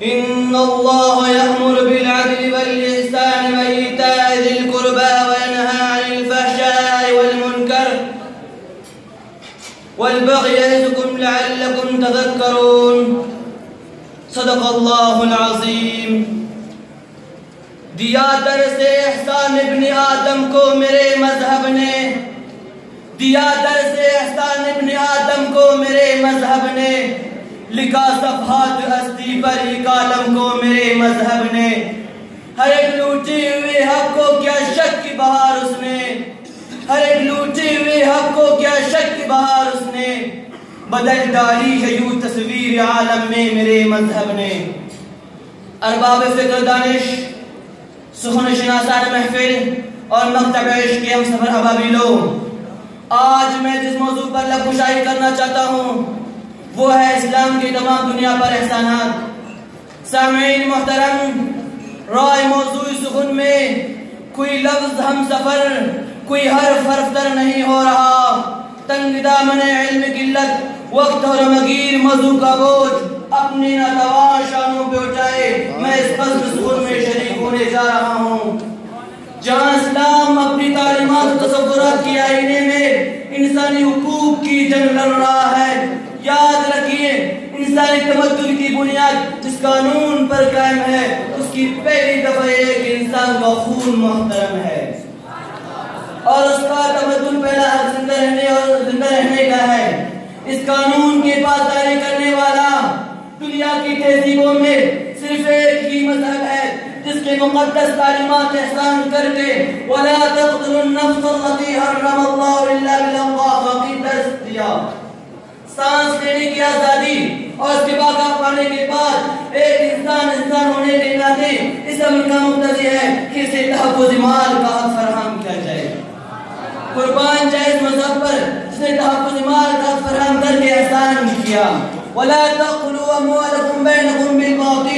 إن الله يأمر بالعدل والإحسان وإيتاء ذي القربى وينهى عن الفحشاء والمنكر والبغي يعظكم لعلكم تذكرون صدق الله العظيم. دیا درس احسان ابن آدم کو میرے مذہب نے، دیا درس احسان ابن آدم کو میرے مذہب نے، لکھا صفحات ہستی پر ایک عالم کو میرے مذہب نے. ہر ایک لوٹے ہوئے حق کو کیا شک کی بہار اس نے، ہر ایک لوٹے ہوئے حق کو کیا شک کی بہار اس نے، بدل ڈالی ہے یوں تصویر عالم میں میرے مذہب نے. ارباب فکر دانش، سخن شناسان محفل اور مکتب عشق کے ہم سفر ابابیلو، آج میں جس موضوع پر لب کشائی کرنا چاہتا ہوں وہ ہے اسلام کی تمام دنیا پر احسانات. سامعین محترم، رائے موضوع سخن میں کوئی لفظ ہم سفر، کوئی حرف حرفتر نہیں ہو رہا. تنگ دامن علم قلت، وقت اور مغیر موضوع کا بوجھ اپنی ناتوان شانوں پہ اٹھائے میں اس فضل سخن میں شریک ہونے جا رہا ہوں. جہاں اسلام اپنی تعلیمات و تصورات کی آئینے میں انسانی حقوق کی جنگ لڑ رہا ہے، یاد رکھیے انسانی تمدن کی بنیاد جس قانون پر قائم ہے اس کی پہلی دفعہ یہ کہ انسان کا خون محترم ہے اور اس کا تمدن پہلا حق زندہ رہنے کا ہے. اس قانون کے پاسداری کرنے والا دنیا کی تہذیبوں میں صرف ایک ہی مذہب ہے جس کے مقدس تعلیمات احسان کر کے وَلَا تَقْتُلُوا النَّفْسَ الَّتِي حَرَّمَ اللَّهُ إِلَّا بِالْحَقِّ کی درس دیا. سانس لینے کی آزادی اور اس کے باقی پانے کے بعد ایک انسان ہونے کے ناطے اس امر کا مقتضی ہے کہ اسے تحفظ مال کا حق فراہم کیا جائے. قربان جائز مذہب پر جس نے تحفظ مال کا حق فراہم کر کے احسان کیا. وَلَا تَقْتُلُوا أَمْوَالَكُمْ بَيْنَكُمْ بِالْبَاطِلِ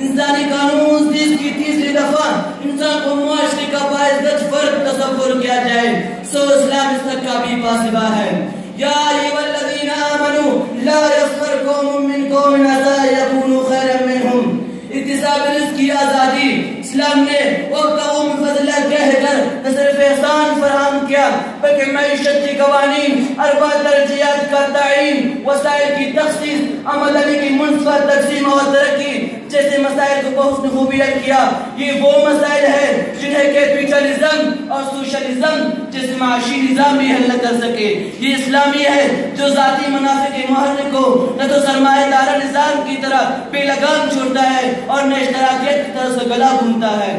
انسانی قانون کی تیسری دفعہ انسان کو معاشرے کا باعزت فرد تصور کیا جائے. سو اسلام اس تک کا بھی پاسبہ ہے. یا ایھا الذین آمنوا لا یسخر قوم من قوم عسى یکونوا خیرا منہم. اکتساب رزق کی آزادی اسلام نے وابتغوا من فضل اللہ کہہ کر نہ صرف احسان فراہم کیا بلکہ معیشت کی قوانین، اربع ترجیحات کا تعین، وسائل کی تخصیص، آمدنی کی منصفہ تقسیم اور ترقی جیسے مسائل کو بحسن خوبیت کیا. یہ وہ مسائل ہیں جنہیں کیپیٹلزم اور سوشلزم جیسے معاشی نظام بھی حل نہ کر سکے. یہ اسلامی ہے جو ذاتی منافع کے محرک کو نہ تو سرمایہ دارہ نظام کی طرح بے لگام چھوڑتا ہے اور نہ اشتراکیت کی طرح سے گلا گھومتا ہے.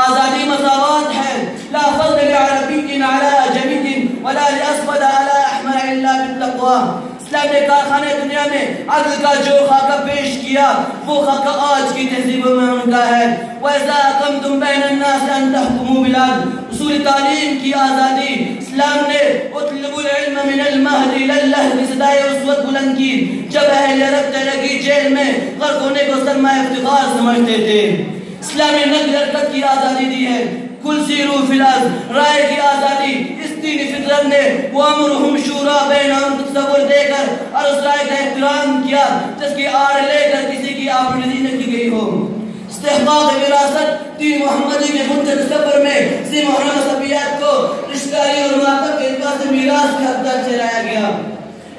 آزادی مساوات ہے. لا فضل لعربی علی اجمی ولا لاسود علی احمر الا بالتقوی. اسلام نے کارخانے دنیا میں عدل کا جو خاکہ پیش کیا وہ خاکہ آج کی تہذیبوں میں ان کا ہے. وَإِذَا أَقَمْتُمْ بَيْنَ النَّاسِ أَن تَحْكُمُوا بِالْعَدْلِ. اصول تعلیم کی آزادی اسلام نے اطلبوا العلم من المہد الی اللحد کی صدائے اس وقت بلند کی جب اہل عرب ترقی جیل میں غرق ہونے کو سرمایہ افتخار سمجھتے تھے. اسلام نے نقل حرکت کی آزادی دی ہے. کل سیرو فی الارض رائے کی آزادی اس دینی فطرت نے وَأَمْرُهُمْ شُورَىٰ بَيْنَهُمْ تصور دے کر اور اس رائے کا احترام کیا جس کی آڑ لے کر کسی کی آبرودی نہ کی گئی ہو. استحقاق وراثت دین محمدی کے منتج سفر میں ذی محرم صبیات کو رشتہداری اور ماتم کے اعتبار سے میراث کے حقدار ٹھہرایا گیا.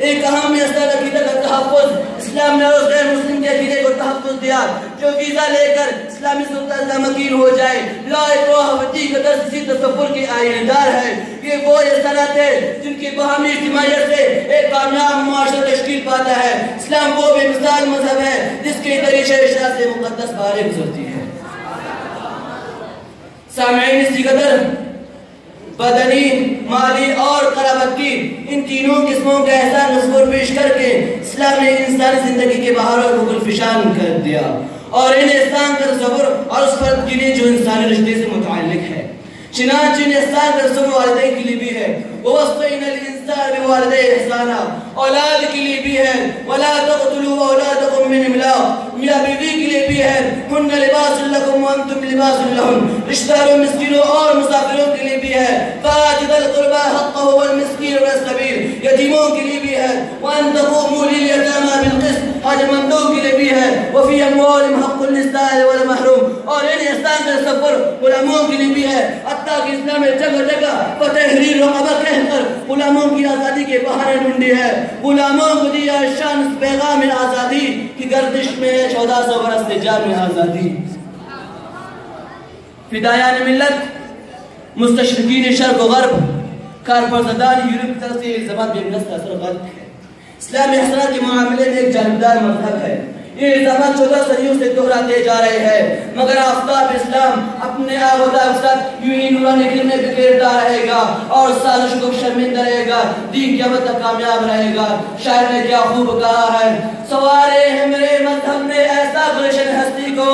ایک اہم اصل عقیدہ کا تحفظ اسلام نے اور غیر مسلم کے عقیدے کو تحفظ دیا. جو ویزا لے کر اسلامی سلطنت کا مکین ہو جائے لا اکراہ فی الدین کا درس اسی تصور کے آئین دار ہے. یہ وہ اصطلاحات ہے جن کی باہمی اجتماعیت سے ایک کامیاب معاشرہ تشکیل پاتا ہے. اسلام وہ بے مثال مذہب ہے جس کے طریقے اشرا سے مقدس باریں گزرتی ہے. سامعین، اسی قدر بدنی، مالی اور قرابت کی ان تینوں قسموں کا احسان تصور پیش کر کے اسلام نے انسانی زندگی کے بہاروں کو گلفشان کر دیا اور ان احسان کا تصور اور اس فرد کے لیے جو انسانی رشتے سے متعلق ہے. چنانچہ ان احسان کا تصور والدین کے لیے بھی ہے. وَوَصَّيْنَا الْإِنسَانَ بِوَالِدَيْهِ إِحْسَانًا اولاد کے لیے بھی ہے. وَلَا تَقْتُلُوا أَوْلَادَكُم مِّنْ إِمْلَاقٍ میاں بیوی کے لیے بھی ہے. هُنَّ لِبَاسٌ لَكُمْ وَأَنتُمْ لِبَاسٌ لَهُنَّ رشتہ داروں، مسکینوں اور مسافروں کے لیے بھی ہے. فَآتِ ذِي الْقُرْبَىٰ حَقَّهُ وَالْمِسْكِينَ وَابْنَ السَّبِيلِ یتیموں کے لیے بھی ہے. وَأَن تَقُومُوا لِلْيَتَامَىٰ بِالْقِسْطِ حاجت مندوں کے لیے بھی ہے. وفی اموالہم حق للسائل والمحروم، اور ان احسان کا سفر غلاموں کے لیے بھی ہے، حتیٰ کہ اسلام میں جگہ جگہ تحریر رقبہ کہہ کر غلاموں کی آزادی کے بہانے ڈھونڈی ہے۔ غلاموں کو دیا شان پیغام آزادی کی گردش میں 1400 برس سے جام آزادی۔ فدایان ملت، مستشرقین شرق و غرب، کارپرزدان یورپ کی طرف سے یہ زبان بے نسل اثر غلط ہے۔ اسلامی اثرات کے معاملے میں ایک جانبدار مذہب ہے۔ یہ الزامات 14 صدیوں سے دہراتے جا رہے ہیں، مگر آفتاب اسلام اپنے آبادہ ساتھ یوں ہی نورانی کرنے بکھیرتا رہے گا اور سازش کو شرمندہ رہے گا، دین قیامت تک کامیاب رہے گا۔ شاعر نے کیا خوب کہا ہے، سوارے ہیں میرے مذہب نے ایسا گلشن ہستی کو،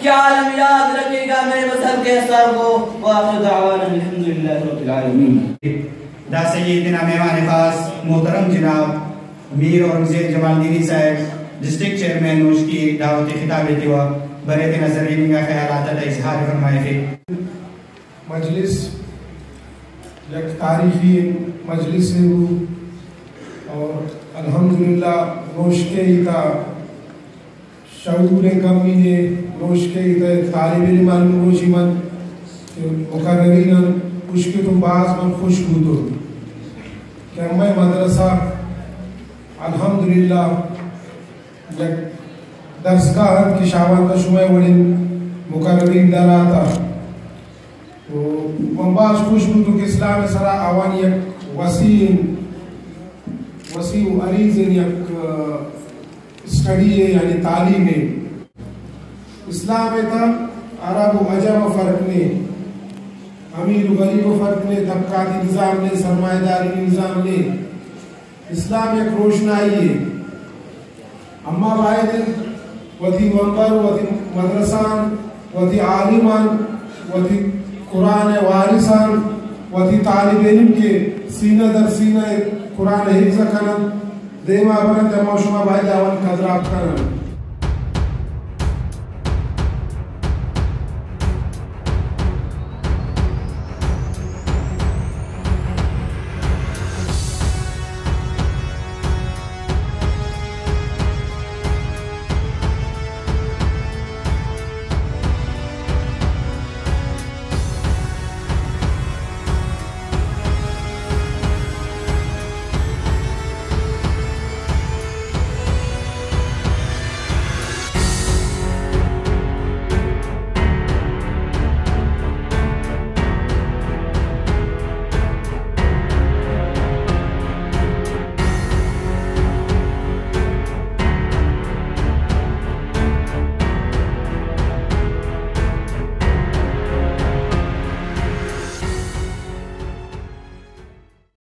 کیا عالم یاد رکھے گا میرے مذہب کے اثر کو۔ وآخر دعوانا الحمدللہ رب العالمین۔ دا سیدنا مہمان خاص محترم جناب میر اورنگزیب جمال دینی صاحب ڈسٹرکٹ چیئرمین نوش کی دعوت خطاب دیوا برے نظرین کا خیالات کا اظہار فرمائے تھے۔ مجلس یک تاریخی مجلس ہے وہ، اور الحمدللہ نوش کے کا شعور کمی نے نوش کے طالب علمان نوشی من مقررین کچھ کے تم بعض من خوش ہوتو کہ میں مدرسہ الحمدللہ درسگاہ کی شاوان کا شمع وڑن مقررین در آتا، تو من بعض خوش ہوتو کہ اسلام سرا آوان یک وسیع و عریض یک اسٹڈی ہے، یعنی تعلیم ہے۔ اسلام ہے تا عرب و عجم و فرق نے، امیر و غریب و فرق نے، طبقاتی نظام نے، سرمایہ داری نظام نے، اسلام ایک روشنائی ہے۔ اما باید وتی منبر وتی مدرسان وتی عالمان وتی قرآن وارثان وتی طالب علم کے سینہ در سینہ قرآن حفظ کرن دیما برن دمو شما باید آوان قدرات کرن۔